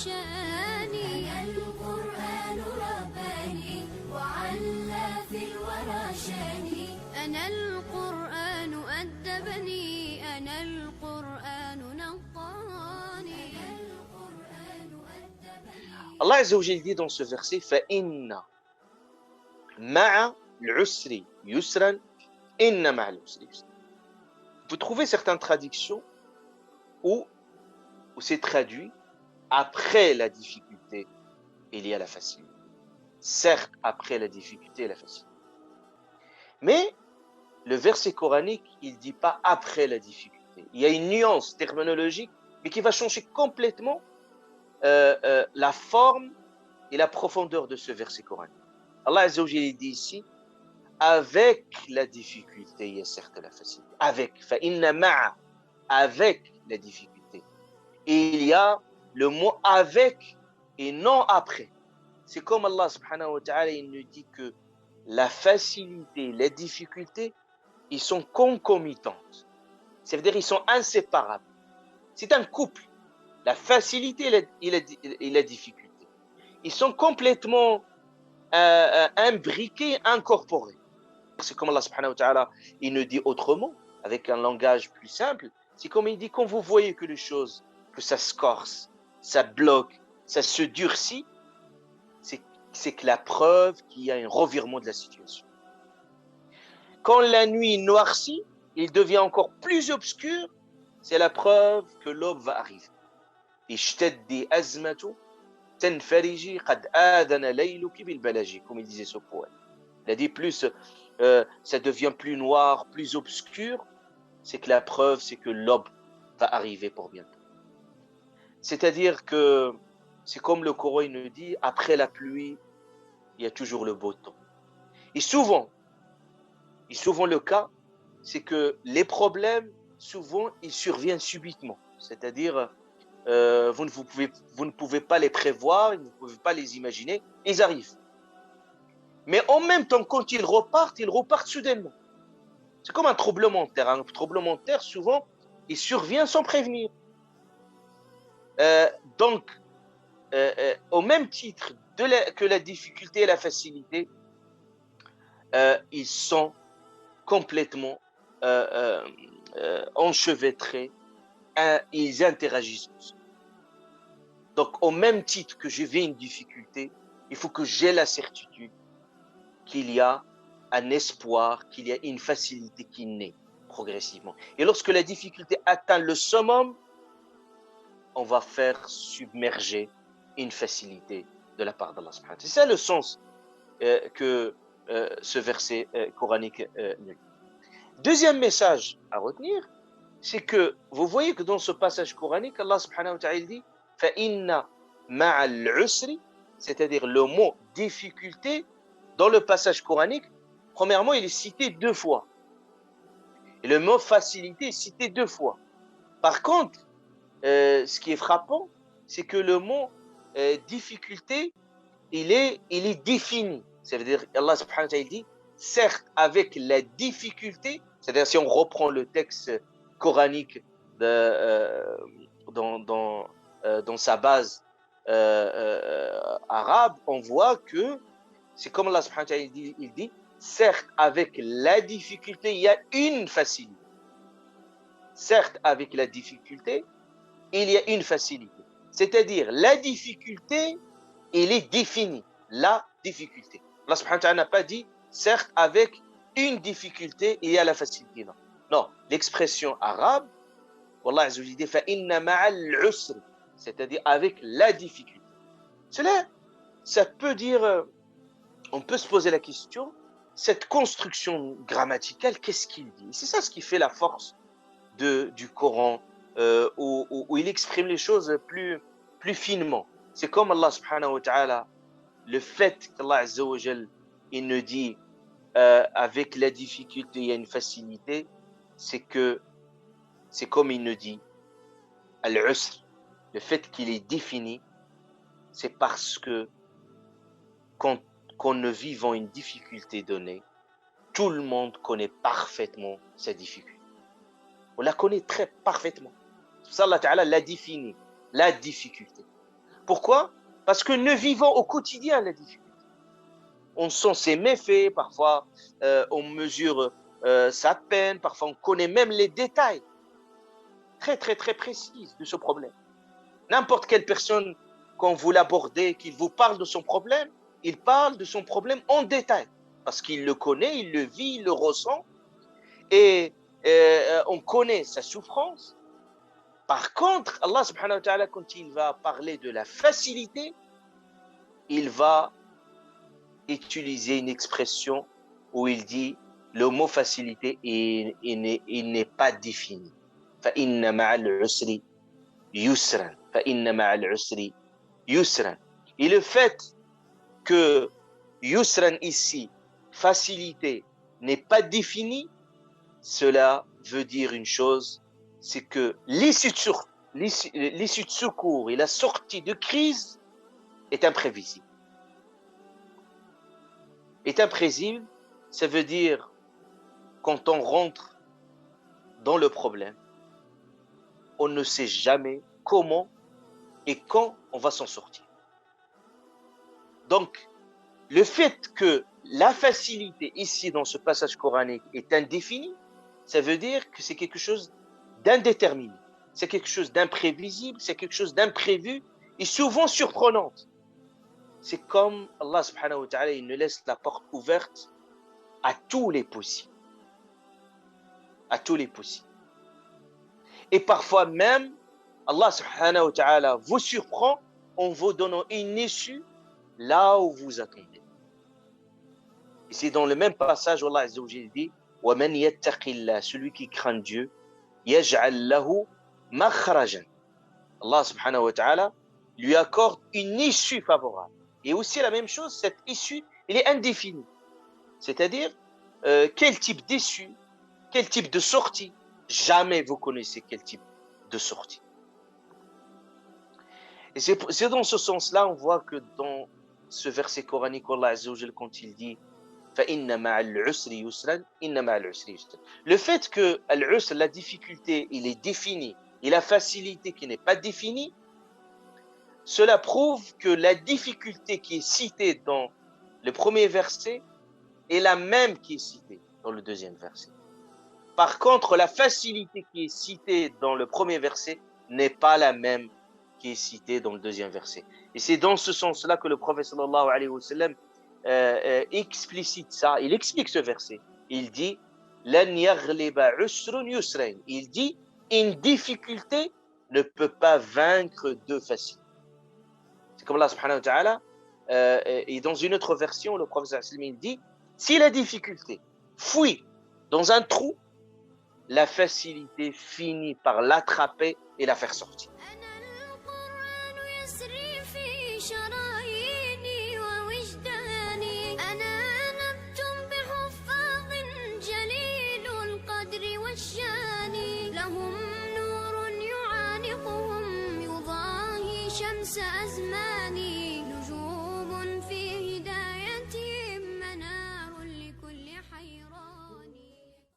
شاني. أنا القرآن رباني وعلى في الورى شاني. أنا القرآن أدبني. أنا القرآن نقاني. أنا القرآن أدبني. Allah Azza wa Jalla dit dans ce verset فَإِنَّ مَعَ الْعُسْرِ يُسْرًا إِنَّ مَعَ الْعُسْرِ يُسْرًا. Vous trouvez certaines traductions où c'est traduit après la difficulté, il y a la facilité. Certes, après la difficulté et la facilité. Mais le verset coranique, il ne dit pas après la difficulté. Il y a une nuance terminologique, mais qui va changer complètement la forme et la profondeur de ce verset coranique. Allah Azza wa Jalla dit ici, avec la difficulté, il y a certes la facilité. Avec, فَإِنَّ مَعَ, avec la difficulté. Et il y a le mot avec et non après. C'est comme Allah subhanahu wa ta'ala, il nous dit que la facilité, la difficulté, ils sont concomitantes. C'est-à-dire ils sont inséparables. C'est un couple. La facilité et la difficulté. Ils sont complètement imbriqués, incorporés. C'est comme Allah subhanahu wa ta'ala, il nous dit autrement, avec un langage plus simple. C'est comme il dit, quand vous voyez que les choses, que ça se corse, ça bloque, ça se durcit, c'est que la preuve qu'il y a un revirement de la situation. Quand la nuit noircit, il devient encore plus obscur, c'est la preuve que l'aube va arriver. Ishtaddi azmatu tanfariji qad adana layluki bil balaji, comme il disait ce poète. Il a dit plus ça devient plus noir, plus obscur, c'est que la preuve, c'est que l'aube va arriver pour bientôt. C'est-à-dire que c'est comme le Coran nous dit, après la pluie, il y a toujours le beau temps. Et souvent le cas, c'est que les problèmes, souvent, ils surviennent subitement. C'est-à-dire, vous ne pouvez pas les prévoir, vous ne pouvez pas les imaginer, ils arrivent. Mais en même temps, quand ils repartent soudainement. C'est comme un tremblement de terre. Un tremblement de terre, souvent, il survient sans prévenir. Donc, au même titre que la difficulté et la facilité, ils sont complètement enchevêtrés, ils interagissent ensemble. Donc, au même titre que je vis une difficulté, il faut que j'ai la certitude qu'il y a un espoir, qu'il y a une facilité qui naît progressivement. Et lorsque la difficulté atteint le summum, on va faire submerger une facilité de la part d'Allah subhanahu wa ta'ala. C'est ça le sens que ce verset coranique nous dit. Deuxième message à retenir, c'est que vous voyez que dans ce passage coranique, Allah subhanahu wa ta'ala dit فَإِنَّ مَعَ الْعُسْرِ, c'est-à-dire le mot difficulté, dans le passage coranique, premièrement, il est cité 2 fois. Et le mot facilité est cité 2 fois. Par contre, ce qui est frappant, c'est que le mot difficulté, il est défini. C'est-à-dire, Allah subhanahu wa ta'ala dit, certes, avec la difficulté, c'est-à-dire si on reprend le texte coranique dans sa base arabe, on voit que c'est comme Allah subhanahu wa ta'ala il dit, certes, avec la difficulté, il y a une facilité. Certes, avec la difficulté, il y a une facilité. C'est-à-dire, la difficulté, elle est définie. La difficulté. Allah subhanahu wa ta'ala n'a pas dit, certes, avec une difficulté, il y a la facilité. Non, non. L'expression arabe, Wallah azza wa jalla dit, فَإِنَّ مَعَ الْعُسْرِ, c'est-à-dire avec la difficulté. Cela, ça peut dire, on peut se poser la question, cette construction grammaticale, qu'est-ce qu'il dit? C'est ça ce qui fait la force du Coran, où il exprime les choses plus finement. C'est comme Allah subhanahu wa ta'ala, le fait qu'Allah azza wa jal, il nous dit avec la difficulté il y a une facilité, c'est comme il nous dit al-usr, le fait qu'il est défini, c'est parce que quand nous vivons une difficulté donnée, tout le monde connaît parfaitement sa difficulté. On la connaît très parfaitement. C'est pour ça Allah Ta'ala l'a défini, la difficulté. Pourquoi? Parce que nous vivons au quotidien la difficulté. On sent ses méfaits, parfois on mesure sa peine, parfois on connaît même les détails très très très précis de ce problème. N'importe quelle personne, quand vous l'abordez, qu'il vous parle de son problème, il parle de son problème en détail, parce qu'il le connaît, il le vit, il le ressent, et on connaît sa souffrance. Par contre, Allah subhanahu wa ta'ala, quand il va parler de la facilité, il va utiliser une expression où il dit le mot facilité, il n'est pas défini. فَإِنَّ مَعَ الْعُسْرِ يُسْرًا فَإِنَّ مَعَ الْعُسْرِ يُسْرًا. Et le fait que yusran ici, facilité, n'est pas défini, cela veut dire une chose, c'est que l'issue de secours et la sortie de crise est imprévisible. Est imprévisible, ça veut dire quand on rentre dans le problème, on ne sait jamais comment et quand on va s'en sortir. Donc, le fait que la facilité ici dans ce passage coranique est indéfinie, ça veut dire que c'est quelque chose d'indéterminé, c'est quelque chose d'imprévisible, c'est quelque chose d'imprévu et souvent surprenante. C'est comme Allah subhanahu wa ta'ala, il nous laisse la porte ouverte à tous les possibles. À tous les possibles. Et parfois même, Allah subhanahu wa ta'ala vous surprend en vous donnant une issue là où vous attendez. Et c'est dans le même passage où Allah Azza wa Jalla dit وَمَنْ يَتَّقِ اللَّهَ, celui qui craint Dieu, يَجْعَلْ لَهُ مَخْرَجًا. Allah subhanahu wa ta'ala lui accorde une issue favorable. Et aussi la même chose, cette issue, elle est indéfinie. C'est-à-dire, quel type d'issue, quel type de sortie, jamais vous connaissez quel type de sortie. Et c'est dans ce sens-là, on voit que dans ce verset coranique, Allah Azza wa Jalla, quand il dit فَإِنَّ مَعَ الْعُسْرِ يُسْرًا إِنَّ مَعَ الْعُسْرِ يُسْرًا. Le fait que l'usr, la difficulté, il est défini, et la facilité qui n'est pas définie, cela prouve que la difficulté qui est citée dans le premier verset est la même qui est citée dans le deuxième verset. Par contre, la facilité qui est citée dans le premier verset n'est pas la même qui est citée dans le deuxième verset. Et c'est dans ce sens-là que le prophète sallallahu alayhi wa sallam explicite ça. Il explique ce verset. Il dit لَنْ يَغْلِبَ عُسْرٌ يُسْرَيْنِ. Il dit une difficulté ne peut pas vaincre deux facilités. C'est comme Allah subhanahu wa ta'ala, et dans une autre version, le prophète sallallahu alayhi wa sallam, il dit si la difficulté fuit dans un trou, la facilité finit par l'attraper et la faire sortir. لهم نور يعانقهم يضاهي شمس أزماني